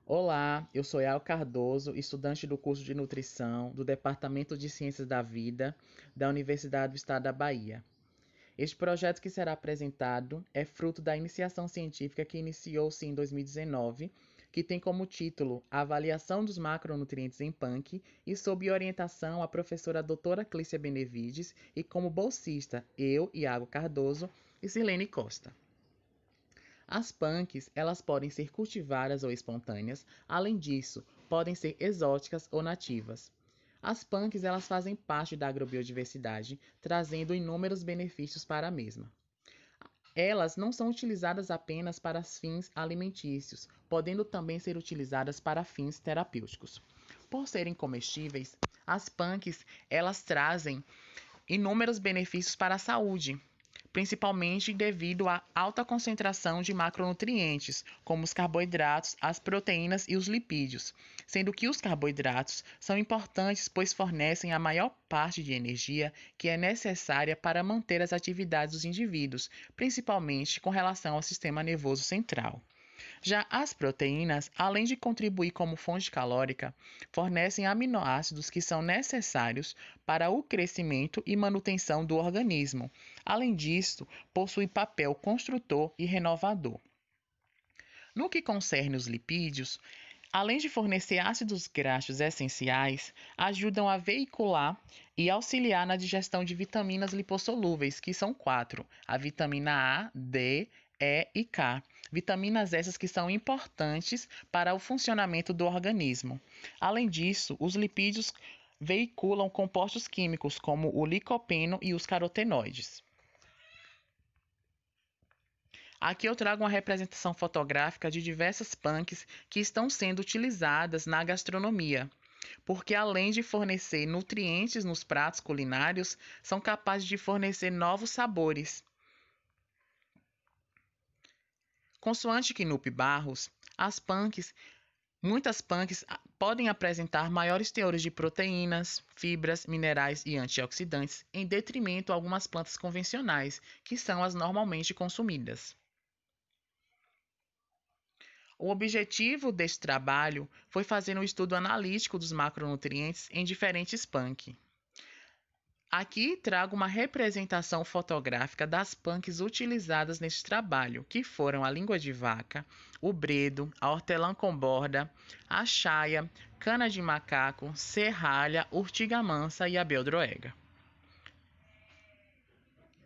Olá, eu sou Yael Cardoso, estudante do curso de Nutrição do Departamento de Ciências da Vida da Universidade do Estado da Bahia. Este projeto que será apresentado é fruto da iniciação científica que iniciou-se em 2019, que tem como título Avaliação dos Macronutrientes em Punk e sob orientação a professora doutora Clícia Benevides e como bolsista eu, Iago Cardoso e Silene Costa. As punks, elas podem ser cultivadas ou espontâneas, além disso, podem ser exóticas ou nativas. As punks, elas fazem parte da agrobiodiversidade, trazendo inúmeros benefícios para a mesma. Elas não são utilizadas apenas para fins alimentícios, podendo também ser utilizadas para fins terapêuticos. Por serem comestíveis, as punks, elas trazem inúmeros benefícios para a saúde, principalmente devido à alta concentração de macronutrientes, como os carboidratos, as proteínas e os lipídios, sendo que os carboidratos são importantes pois fornecem a maior parte de energia que é necessária para manter as atividades dos indivíduos, principalmente com relação ao sistema nervoso central. Já as proteínas, além de contribuir como fonte calórica, fornecem aminoácidos que são necessários para o crescimento e manutenção do organismo. Além disso, possuem papel construtor e renovador. No que concerne os lipídios, além de fornecer ácidos graxos essenciais, ajudam a veicular e auxiliar na digestão de vitaminas lipossolúveis, que são quatro: a vitamina A, D, E e K. Vitaminas essas que são importantes para o funcionamento do organismo. Além disso, os lipídios veiculam compostos químicos como o licopeno e os carotenoides. Aqui eu trago uma representação fotográfica de diversas punks que estão sendo utilizadas na gastronomia, porque além de fornecer nutrientes nos pratos culinários, são capazes de fornecer novos sabores. Consoante Knupp Barros, muitas punks podem apresentar maiores teores de proteínas, fibras, minerais e antioxidantes, em detrimento a algumas plantas convencionais, que são as normalmente consumidas. O objetivo deste trabalho foi fazer um estudo analítico dos macronutrientes em diferentes punks. Aqui trago uma representação fotográfica das punks utilizadas neste trabalho, que foram a língua de vaca, o bredo, a hortelã com borda, a chaia, cana de macaco, serralha, urtiga mansa e a beldroega.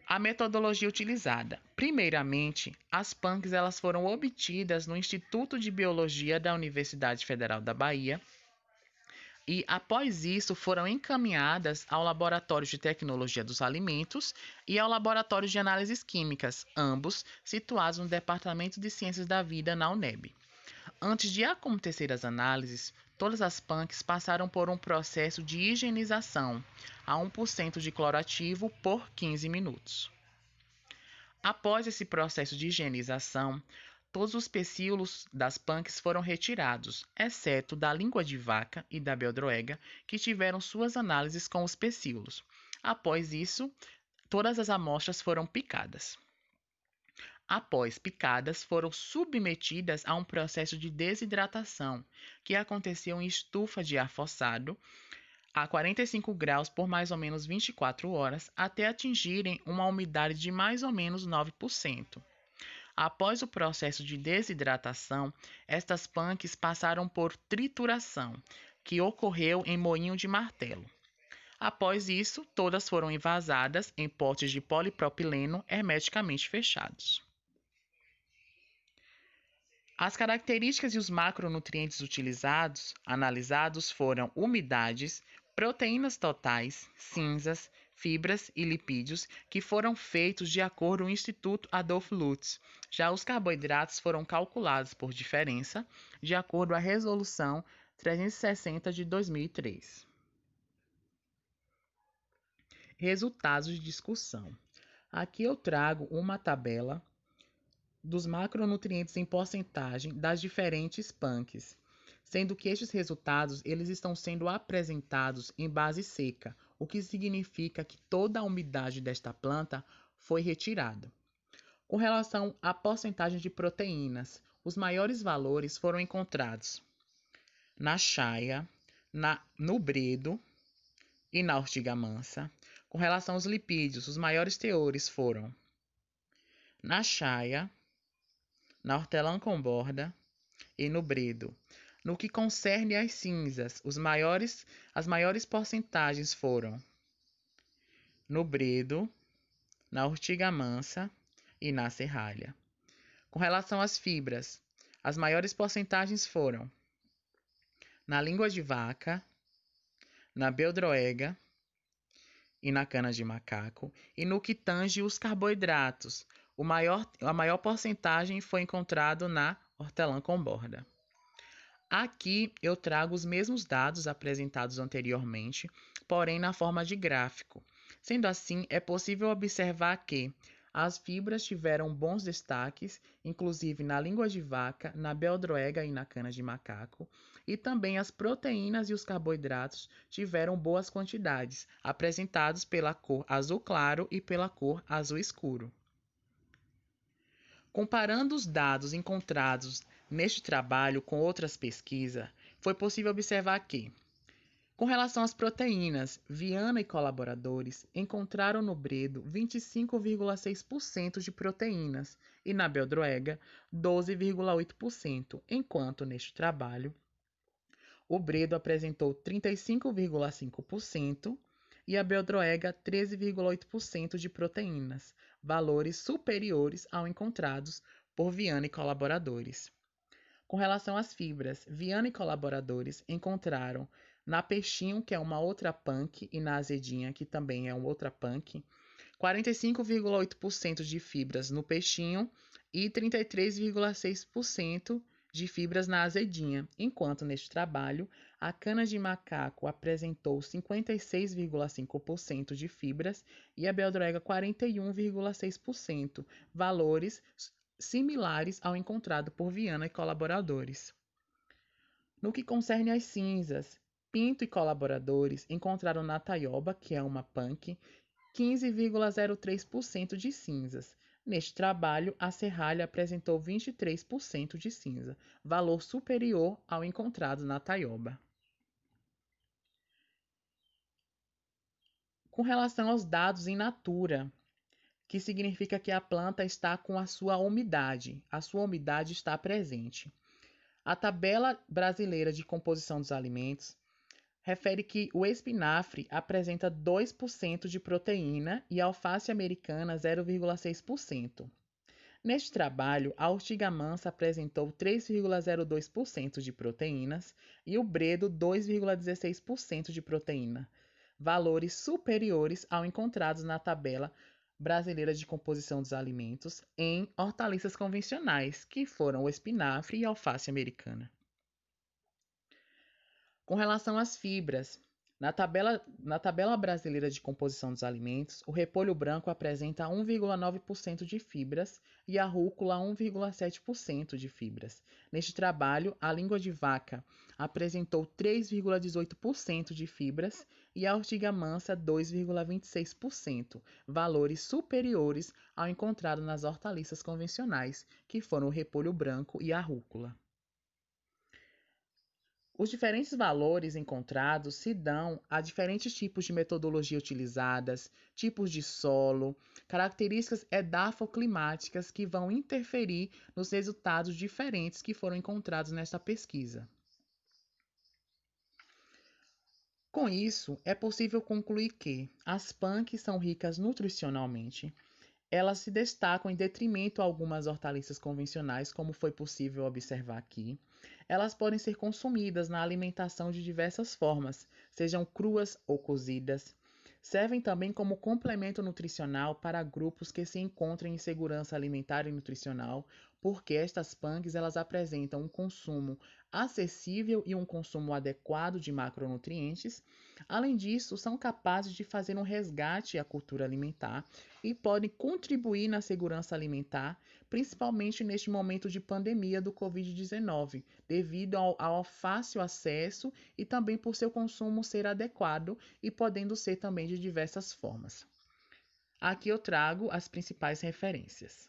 A metodologia utilizada. Primeiramente, as punks elas foram obtidas no Instituto de Biologia da Universidade Federal da Bahia e, após isso, foram encaminhadas ao Laboratório de Tecnologia dos Alimentos e ao Laboratório de Análises Químicas, ambos situados no Departamento de Ciências da Vida na UNEB. Antes de acontecer as análises, todas as punks passaram por um processo de higienização a 1% de clorativo por 15 minutos. Após esse processo de higienização, todos os pecíolos das punks foram retirados, exceto da língua de vaca e da beldroega, que tiveram suas análises com os pecíolos. Após isso, todas as amostras foram picadas. Após picadas, foram submetidas a um processo de desidratação, que aconteceu em estufa de ar forçado, a 45 graus por mais ou menos 24 horas, até atingirem uma umidade de mais ou menos 9%. Após o processo de desidratação, estas punks passaram por trituração, que ocorreu em moinho de martelo. Após isso, todas foram envasadas em potes de polipropileno hermeticamente fechados. As características e os macronutrientes analisados foram umidades, proteínas totais, cinzas, fibras e lipídios, que foram feitos de acordo com o Instituto Adolf Lutz. Já os carboidratos foram calculados por diferença, de acordo com a Resolução 360 de 2003. Resultados de discussão. Aqui eu trago uma tabela dos macronutrientes em porcentagem das diferentes punks, sendo que estes resultados eles estão sendo apresentados em base seca, o que significa que toda a umidade desta planta foi retirada. Com relação à porcentagem de proteínas, os maiores valores foram encontrados na chaia, no bredo e na ortiga mansa. Com relação aos lipídios, os maiores teores foram na chaia, na hortelã com borda e no bredo. No que concerne às cinzas, as maiores porcentagens foram no bredo, na ortiga mansa e na serralha. Com relação às fibras, as maiores porcentagens foram na língua de vaca, na beldroega e na cana de macaco. E no que tange os carboidratos, a maior porcentagem foi encontrado na hortelã com borda. Aqui eu trago os mesmos dados apresentados anteriormente, porém na forma de gráfico. Sendo assim, é possível observar que as fibras tiveram bons destaques, inclusive na língua de vaca, na beldroega e na cana de macaco, e também as proteínas e os carboidratos tiveram boas quantidades, apresentados pela cor azul claro e pela cor azul escuro. Comparando os dados encontrados neste trabalho com outras pesquisas, foi possível observar que, com relação às proteínas, Viana e colaboradores encontraram no bredo 25,6% de proteínas e na beldroega 12,8%, enquanto neste trabalho o bredo apresentou 35,5% e a beldroega 13,8% de proteínas, valores superiores ao encontrados por Viana e colaboradores. Com relação às fibras, Viana e colaboradores encontraram na peixinho, que é uma outra punk, e na azedinha, que também é uma outra punk, 45,8% de fibras no peixinho e 33,6% de fibras na azedinha, enquanto neste trabalho a cana de macaco apresentou 56,5% de fibras e a beldroega 41,6%, valores similares ao encontrado por Viana e colaboradores. No que concerne às cinzas, Pinto e colaboradores encontraram na taioba, que é uma punk, 15,03% de cinzas. Neste trabalho, a serralha apresentou 23% de cinza, valor superior ao encontrado na taioba. Com relação aos dados in natura, que significa que a planta está com a sua umidade está presente. A tabela brasileira de composição dos alimentos refere que o espinafre apresenta 2% de proteína e a alface americana 0,6%. Neste trabalho, a ortiga mansa apresentou 3,02% de proteínas e o bredo 2,16% de proteína, valores superiores ao encontrados na tabela brasileira de composição dos alimentos em hortaliças convencionais, que foram o espinafre e a alface americana. Com relação às fibras, na tabela brasileira de composição dos alimentos, o repolho branco apresenta 1,9% de fibras e a rúcula 1,7% de fibras. Neste trabalho, a língua de vaca apresentou 3,18% de fibras e a ortiga mansa 2,26%, valores superiores ao encontrado nas hortaliças convencionais, que foram o repolho branco e a rúcula. Os diferentes valores encontrados se dão a diferentes tipos de metodologia utilizadas, tipos de solo, características edafoclimáticas que vão interferir nos resultados diferentes que foram encontrados nesta pesquisa. Com isso, é possível concluir que as punks são ricas nutricionalmente, elas se destacam em detrimento a algumas hortaliças convencionais, como foi possível observar aqui. Elas podem ser consumidas na alimentação de diversas formas, sejam cruas ou cozidas. Servem também como complemento nutricional para grupos que se encontram em insegurança alimentar e nutricional, porque estas punks elas apresentam um consumo acessível e um consumo adequado de macronutrientes. Além disso, são capazes de fazer um resgate à cultura alimentar e podem contribuir na segurança alimentar, principalmente neste momento de pandemia do Covid-19, devido ao fácil acesso e também por seu consumo ser adequado e podendo ser também de diversas formas. Aqui eu trago as principais referências.